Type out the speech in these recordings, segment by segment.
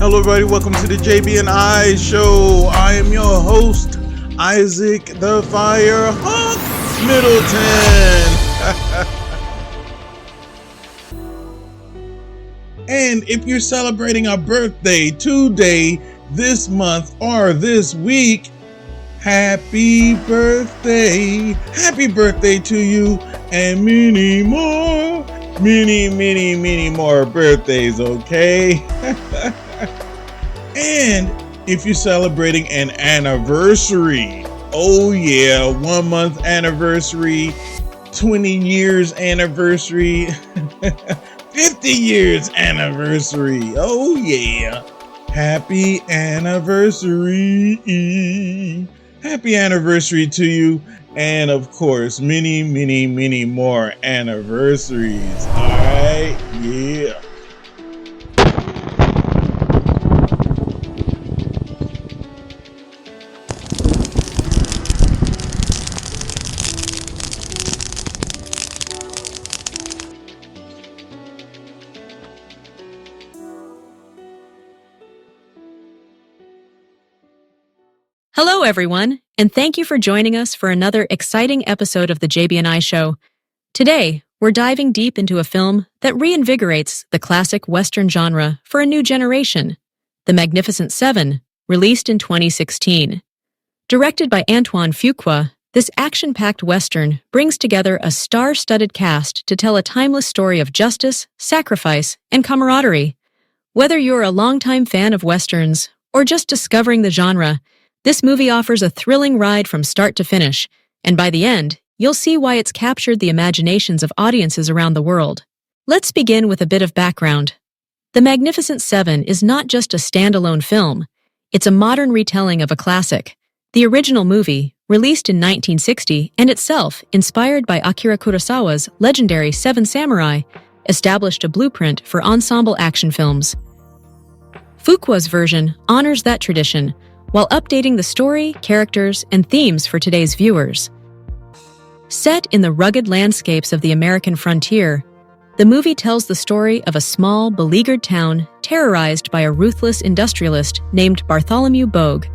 Hello everybody, welcome to the JB&I Show. I am your host, Isaac the Fire Hawk Middleton. And if you're celebrating a birthday today, this month, or this week, happy birthday. Happy birthday to you and many more birthdays, okay? And if you're celebrating an anniversary, oh yeah, 1 month anniversary, 20 years anniversary, 50 years anniversary, oh yeah, happy anniversary. Happy anniversary to you, and of course, many more anniversaries, all right, yeah. Hello, everyone, and thank you for joining us for another exciting episode of the JB&I Show. Today, we're diving deep into a film that reinvigorates the classic Western genre for a new generation, The Magnificent Seven, released in 2016. Directed by Antoine Fuqua, this action-packed Western brings together a star-studded cast to tell a timeless story of justice, sacrifice, and camaraderie. Whether you're a longtime fan of Westerns or just discovering the genre, this movie offers a thrilling ride from start to finish, and by the end, you'll see why it's captured the imaginations of audiences around the world. Let's begin with a bit of background. The Magnificent Seven is not just a standalone film, it's a modern retelling of a classic. The original movie, released in 1960 and itself inspired by Akira Kurosawa's legendary Seven Samurai, established a blueprint for ensemble action films. Fuqua's version honors that tradition, while updating the story, characters, and themes for today's viewers. Set in the rugged landscapes of the American frontier, the movie tells the story of a small, beleaguered town terrorized by a ruthless industrialist named Bartholomew Bogue.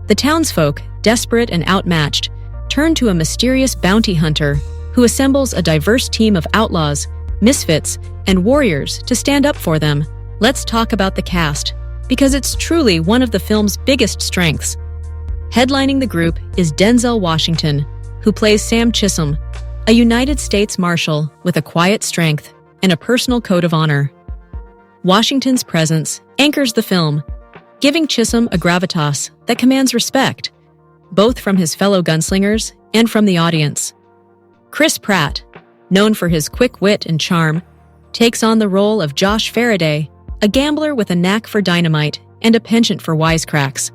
The townsfolk, desperate and outmatched, turn to a mysterious bounty hunter who assembles a diverse team of outlaws, misfits, and warriors to stand up for them. Let's talk about the cast, because it's truly one of the film's biggest strengths. Headlining the group is Denzel Washington, who plays Sam Chisholm, a United States Marshal with a quiet strength and a personal code of honor. Washington's presence anchors the film, giving Chisholm a gravitas that commands respect, both from his fellow gunslingers and from the audience. Chris Pratt, known for his quick wit and charm, takes on the role of Josh Faraday, a gambler with a knack for dynamite and a penchant for wisecracks.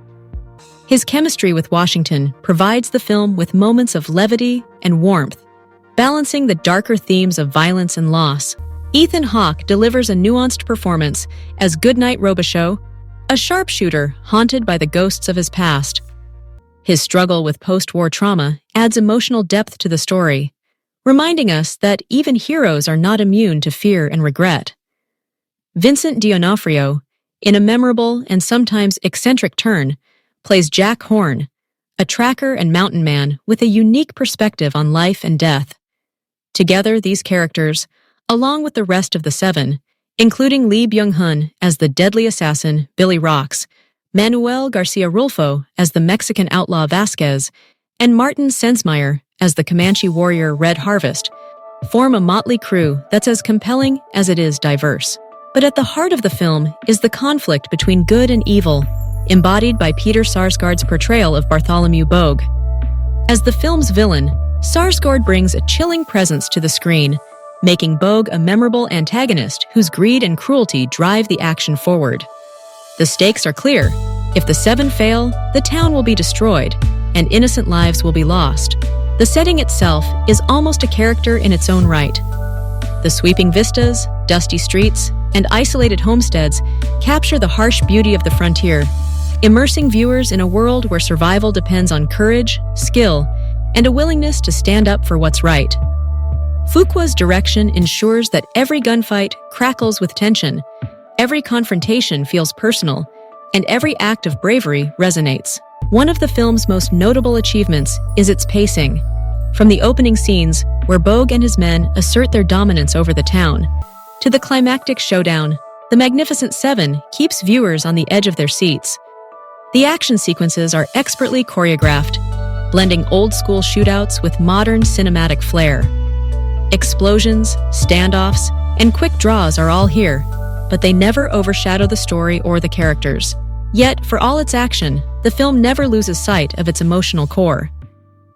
His chemistry with Washington provides the film with moments of levity and warmth, balancing the darker themes of violence and loss. Ethan Hawke delivers a nuanced performance as Goodnight Robichaux, a sharpshooter haunted by the ghosts of his past. His struggle with post-war trauma adds emotional depth to the story, reminding us that even heroes are not immune to fear and regret. Vincent D'Onofrio, in a memorable and sometimes eccentric turn, plays Jack Horn, a tracker and mountain man with a unique perspective on life and death. Together, these characters, along with the rest of the seven, including Lee Byung-hun as the deadly assassin Billy Rocks, Manuel Garcia Rulfo as the Mexican outlaw Vasquez, and Martin Sensmeyer as the Comanche warrior Red Harvest, form a motley crew that's as compelling as it is diverse. But at the heart of the film is the conflict between good and evil, embodied by Peter Sarsgaard's portrayal of Bartholomew Bogue. As the film's villain, Sarsgaard brings a chilling presence to the screen, making Bogue a memorable antagonist whose greed and cruelty drive the action forward. The stakes are clear. If the seven fail, the town will be destroyed, and innocent lives will be lost. The setting itself is almost a character in its own right. The sweeping vistas, dusty streets, and isolated homesteads capture the harsh beauty of the frontier, immersing viewers in a world where survival depends on courage, skill, and a willingness to stand up for what's right. Fuqua's direction ensures that every gunfight crackles with tension, Every confrontation feels personal, and every act of bravery resonates. One of the film's most notable achievements is its pacing. From the opening scenes, where Bogue and his men assert their dominance over the town, to the climactic showdown, The Magnificent Seven keeps viewers on the edge of their seats. The action sequences are expertly choreographed, blending old-school shootouts with modern cinematic flair. Explosions, standoffs, and quick draws are all here, but they never overshadow the story or the characters. Yet, for all its action, the film never loses sight of its emotional core.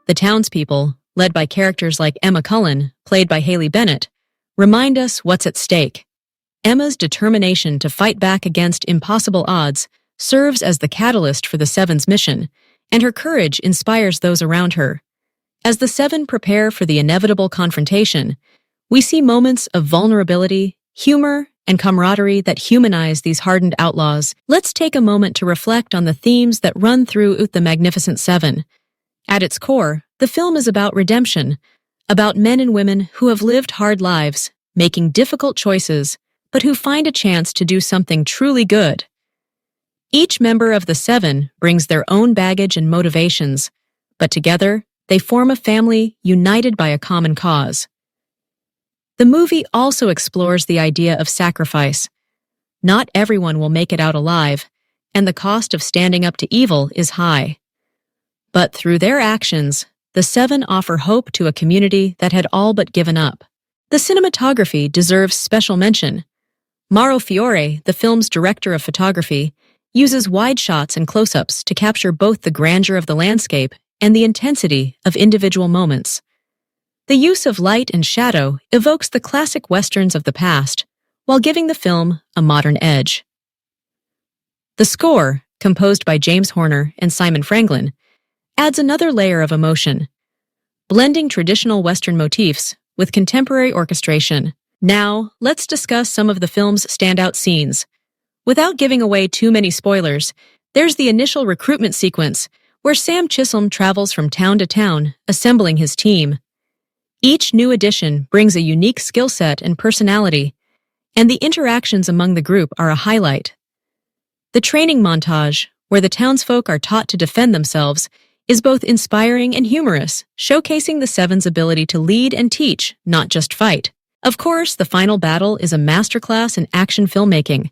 The townspeople, led by characters like Emma Cullen, played by Haley Bennett, remind us what's at stake. Emma's determination to fight back against impossible odds serves as the catalyst for the Seven's mission, and her courage inspires those around her. As the Seven prepare for the inevitable confrontation, we see moments of vulnerability, humor, and camaraderie that humanize these hardened outlaws. Let's take a moment to reflect on the themes that run through The Magnificent Seven. At its core, the film is about redemption, about men and women who have lived hard lives, making difficult choices, but who find a chance to do something truly good. Each member of the Seven brings their own baggage and motivations, but together, they form a family united by a common cause. The movie also explores the idea of sacrifice. Not everyone will make it out alive, and the cost of standing up to evil is high. But through their actions, the Seven offer hope to a community that had all but given up. The cinematography deserves special mention. Mauro Fiore, the film's director of photography, uses wide shots and close-ups to capture both the grandeur of the landscape and the intensity of individual moments. The use of light and shadow evokes the classic westerns of the past, while giving the film a modern edge. The score, composed by James Horner and Simon Franklin, adds another layer of emotion, blending traditional Western motifs with contemporary orchestration. Now, let's discuss some of the film's standout scenes. Without giving away too many spoilers, there's the initial recruitment sequence, where Sam Chisholm travels from town to town, assembling his team. Each new addition brings a unique skill set and personality, and the interactions among the group are a highlight. The training montage, where the townsfolk are taught to defend themselves, is both inspiring and humorous, showcasing the Seven's ability to lead and teach, not just fight. Of course, the final battle is a masterclass in action filmmaking.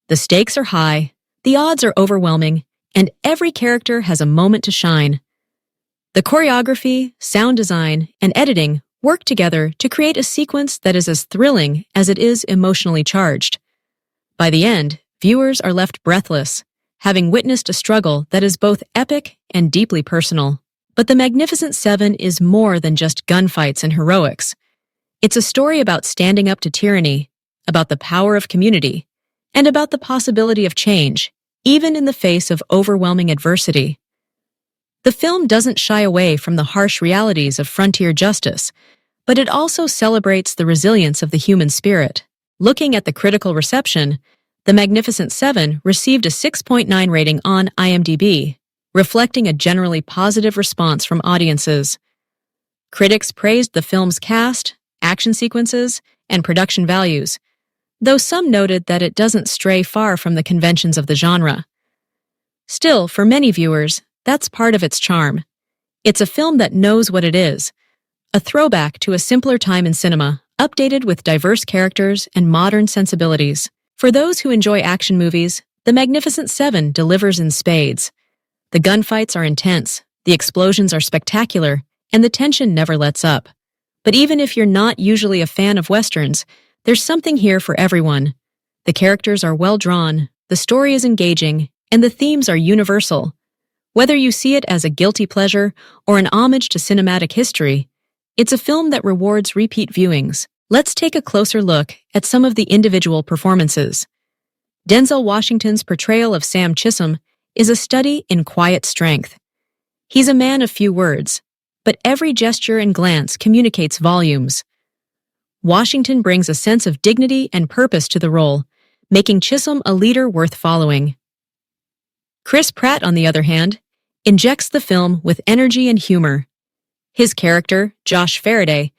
The stakes are high, the odds are overwhelming, and every character has a moment to shine. The choreography, sound design, and editing work together to create a sequence that is as thrilling as it is emotionally charged. By the end, viewers are left breathless, having witnessed a struggle that is both epic and deeply personal. But The Magnificent Seven is more than just gunfights and heroics. It's a story about standing up to tyranny, about the power of community, and about the possibility of change, even in the face of overwhelming adversity. The film doesn't shy away from the harsh realities of frontier justice, but it also celebrates the resilience of the human spirit. Looking at the critical reception, The Magnificent Seven received a 6.9 rating on IMDb, reflecting a generally positive response from audiences. Critics praised the film's cast, action sequences, and production values, though some noted that it doesn't stray far from the conventions of the genre. Still, for many viewers, that's part of its charm. It's a film that knows what it is, a throwback to a simpler time in cinema, updated with diverse characters and modern sensibilities. For those who enjoy action movies, The Magnificent Seven delivers in spades. The gunfights are intense, the explosions are spectacular, and the tension never lets up. But even if you're not usually a fan of westerns, there's something here for everyone. The characters are well drawn, the story is engaging, and the themes are universal. Whether you see it as a guilty pleasure or an homage to cinematic history, it's a film that rewards repeat viewings. Let's take a closer look at some of the individual performances. Denzel Washington's portrayal of Sam Chisholm is a study in quiet strength. He's a man of few words, but every gesture and glance communicates volumes. Washington brings a sense of dignity and purpose to the role, making Chisholm a leader worth following. Chris Pratt, on the other hand, injects the film with energy and humor. His character, Josh Faraday,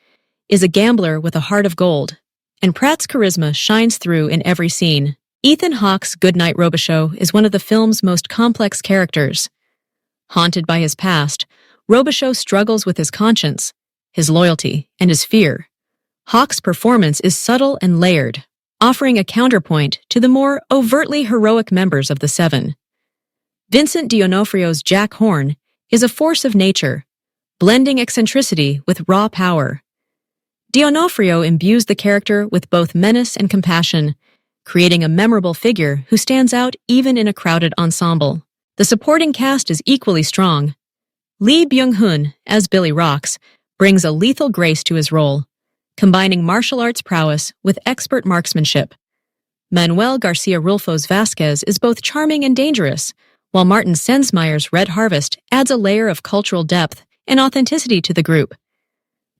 is a gambler with a heart of gold, and Pratt's charisma shines through in every scene. Ethan Hawke's Goodnight Robichaux is one of the film's most complex characters. Haunted by his past, Robichaux struggles with his conscience, his loyalty, and his fear. Hawke's performance is subtle and layered, offering a counterpoint to the more overtly heroic members of the Seven. Vincent D'Onofrio's Jack Horn is a force of nature, blending eccentricity with raw power. D'Onofrio imbues the character with both menace and compassion, creating a memorable figure who stands out even in a crowded ensemble. The supporting cast is equally strong. Lee Byung-hun, as Billy Rocks, brings a lethal grace to his role, combining martial arts prowess with expert marksmanship. Manuel Garcia Rulfo's Vasquez is both charming and dangerous, while Martin Sensmeyer's Red Harvest adds a layer of cultural depth and authenticity to the group.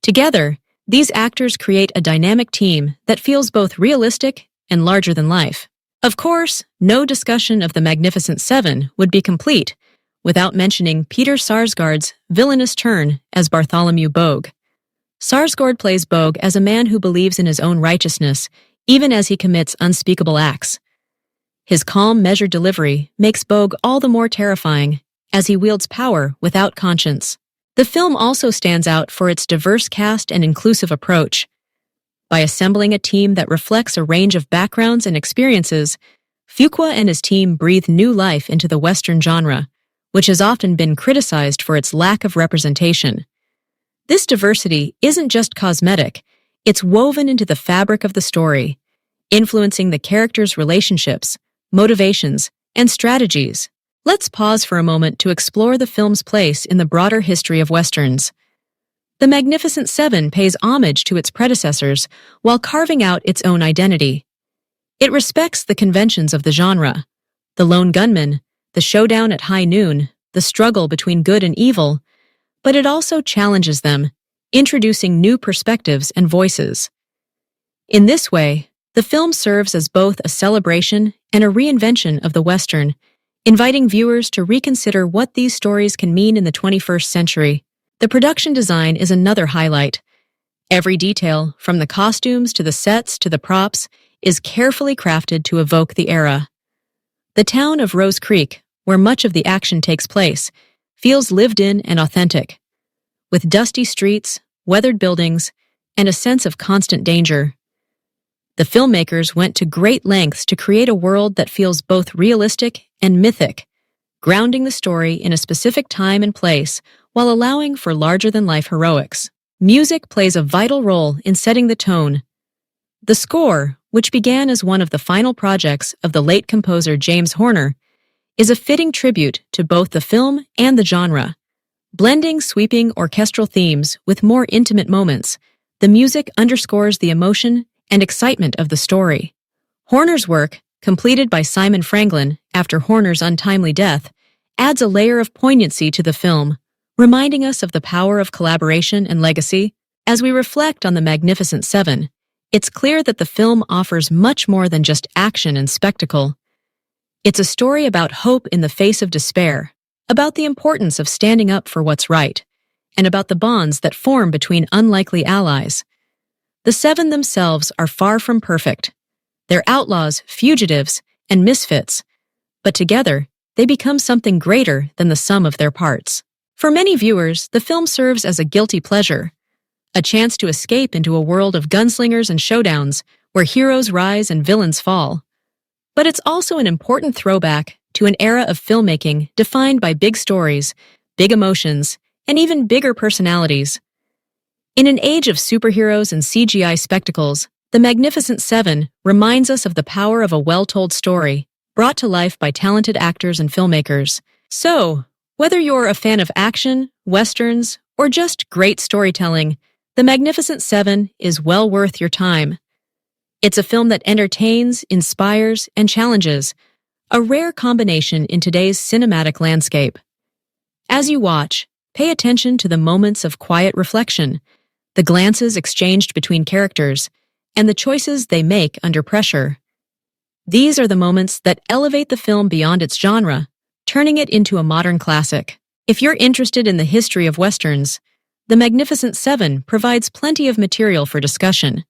Together, these actors create a dynamic team that feels both realistic and larger than life. Of course, no discussion of the Magnificent Seven would be complete without mentioning Peter Sarsgaard's villainous turn as Bartholomew Bogue. Sarsgaard plays Bogue as a man who believes in his own righteousness, even as he commits unspeakable acts. His calm, measured delivery makes Bogue all the more terrifying as he wields power without conscience. The film also stands out for its diverse cast and inclusive approach. By assembling a team that reflects a range of backgrounds and experiences, Fuqua and his team breathe new life into the Western genre, which has often been criticized for its lack of representation. This diversity isn't just cosmetic, it's woven into the fabric of the story, influencing the characters' relationships, motivations, and strategies. Let's pause for a moment to explore the film's place in the broader history of Westerns. The Magnificent Seven pays homage to its predecessors while carving out its own identity. It respects the conventions of the genre: the lone gunman, the showdown at high noon, the struggle between good and evil, but it also challenges them, introducing new perspectives and voices. In this way, the film serves as both a celebration and a reinvention of the Western, inviting viewers to reconsider what these stories can mean in the 21st century. The production design is another highlight. Every detail, from the costumes to the sets to the props, is carefully crafted to evoke the era. The town of Rose Creek, where much of the action takes place, feels lived in and authentic, with dusty streets, weathered buildings, and a sense of constant danger. The filmmakers went to great lengths to create a world that feels both realistic and mythic, grounding the story in a specific time and place while allowing for larger-than-life heroics. Music plays a vital role in setting the tone. The score, which began as one of the final projects of the late composer James Horner, is a fitting tribute to both the film and the genre. Blending sweeping orchestral themes with more intimate moments, the music underscores the emotion and excitement of the story. Horner's work, completed by Simon Franklin after Horner's untimely death, adds a layer of poignancy to the film, reminding us of the power of collaboration and legacy. As we reflect on the Magnificent Seven, it's clear that the film offers much more than just action and spectacle. It's a story about hope in the face of despair, about the importance of standing up for what's right, and about the bonds that form between unlikely allies. The Seven themselves are far from perfect. They're outlaws, fugitives, and misfits, but together, they become something greater than the sum of their parts. For many viewers, the film serves as a guilty pleasure, a chance to escape into a world of gunslingers and showdowns where heroes rise and villains fall. But it's also an important throwback to an era of filmmaking defined by big stories, big emotions, and even bigger personalities. In an age of superheroes and CGI spectacles, The Magnificent Seven reminds us of the power of a well-told story, brought to life by talented actors and filmmakers. So, whether you're a fan of action, westerns, or just great storytelling, The Magnificent Seven is well worth your time. It's a film that entertains, inspires, and challenges, a rare combination in today's cinematic landscape. As you watch, pay attention to the moments of quiet reflection, the glances exchanged between characters, and the choices they make under pressure. These are the moments that elevate the film beyond its genre, turning it into a modern classic. If you're interested in the history of Westerns, The Magnificent Seven provides plenty of material for discussion.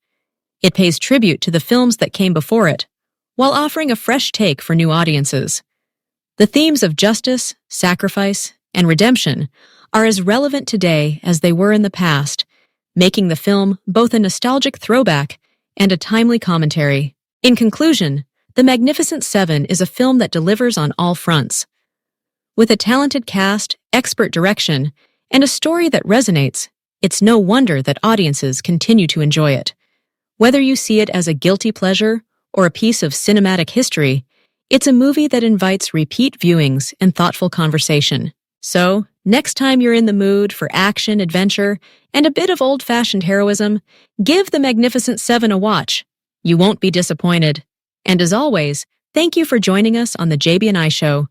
It pays tribute to the films that came before it, while offering a fresh take for new audiences. The themes of justice, sacrifice, and redemption are as relevant today as they were in the past, making the film both a nostalgic throwback and a timely commentary. In conclusion, The Magnificent Seven is a film that delivers on all fronts. With a talented cast, expert direction, and a story that resonates, it's no wonder that audiences continue to enjoy it. Whether you see it as a guilty pleasure or a piece of cinematic history, it's a movie that invites repeat viewings and thoughtful conversation. So, next time you're in the mood for action, adventure, and a bit of old-fashioned heroism, give The Magnificent Seven a watch. You won't be disappointed. And as always, thank you for joining us on the JB&I Show.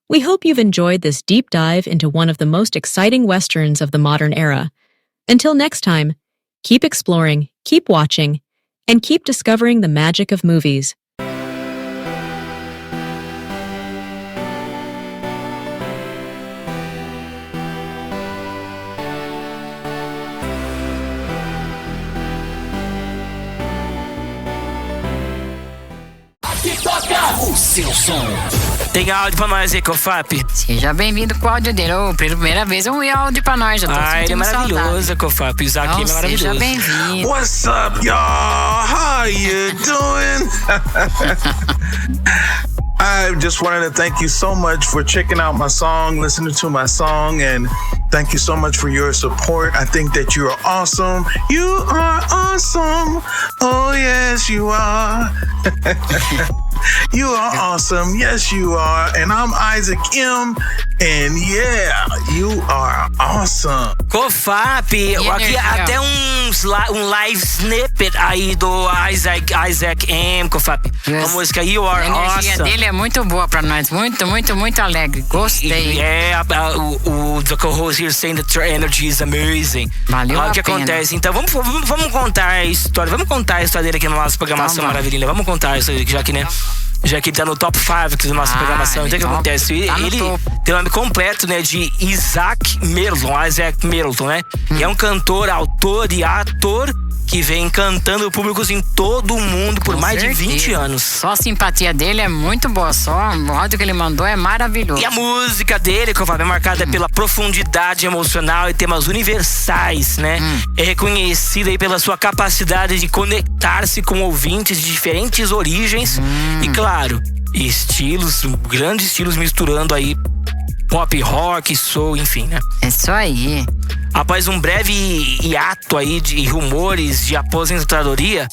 We hope you've enjoyed this deep dive into one of the most exciting westerns of the modern era. Until next time, keep exploring, keep watching, and keep discovering the magic of movies. O seu som. Tem áudio pra nós aí, Cofap? Seja bem-vindo com o áudio dele. Ô, primeira vez um áudio pra nós. Já tô Ele é maravilhoso, saudade. Cofap. O Isaac é maravilhoso. Seja bem-vindo. What's up, y'all? How you doing? I just wanted to thank you so much for checking out my song, listening to my song, and thank you so much for your support. I think that you are awesome. You are awesome. Oh, yes, you are. You are awesome. Yes, you are. And I'm Isaac M. And yeah, you are awesome. Cofap, aqui até um live snippet aí do Isaac M. Cofap. A música You Are A energia Awesome. dele é muito boa pra nós. Muito, muito, muito alegre. Gostei. The co-host here saying that your energy is amazing. Valeu O que a pena. acontece? Então vamos contar a história. Vamos contar a história dele aqui na nossa programação maravilhosa. Vamos contar isso aí, já que ele tá no top 5 aqui da nossa programação. Então o que acontece? Ele tem o nome completo, né, de Isaac Middleton, né? E é um cantor, autor e ator que vem cantando públicos em todo o mundo por mais de 20 anos. Só a simpatia dele é muito boa. Só o áudio que ele mandou é maravilhoso. E a música dele, que é marcada pela profundidade emocional e temas universais, né? É reconhecida aí pela sua capacidade de conectar-se com ouvintes de diferentes origens e, claro, grandes estilos misturando aí pop, rock, soul, enfim, né? É isso aí. Após um breve hiato aí de rumores de aposentadoria,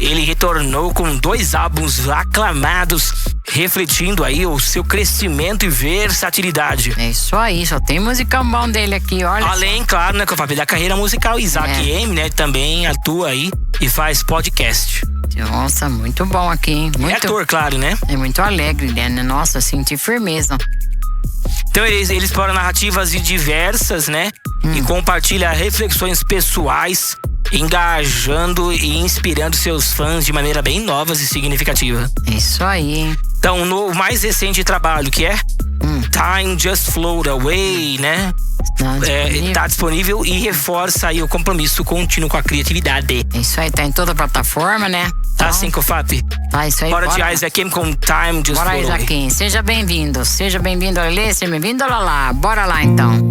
ele retornou com 2 álbuns aclamados, refletindo aí o seu crescimento e versatilidade. É isso aí. Só tem musicão bom dele aqui, olha. Além, claro, né, da carreira musical, Isaac M, né, também atua aí e faz podcast. Nossa, muito bom aqui, hein? É ator, claro, né? É muito alegre, né? Nossa, senti firmeza. Então ele explora narrativas diversas, né? E compartilha reflexões pessoais, engajando e inspirando seus fãs de maneira bem nova e significativa. É isso aí. Então, no mais recente trabalho, que é Time Just Float Away, né? Tá disponível e reforça aí o compromisso contínuo com a criatividade. É isso aí, tá em toda plataforma, né? Tá assim, Cofap? Tá, isso aí. Bora de Isaac M com Time Just Bora, Float Away. Isaac. Seja bem-vindo, Alê, seja bem-vindo, Lala. Bora lá, então.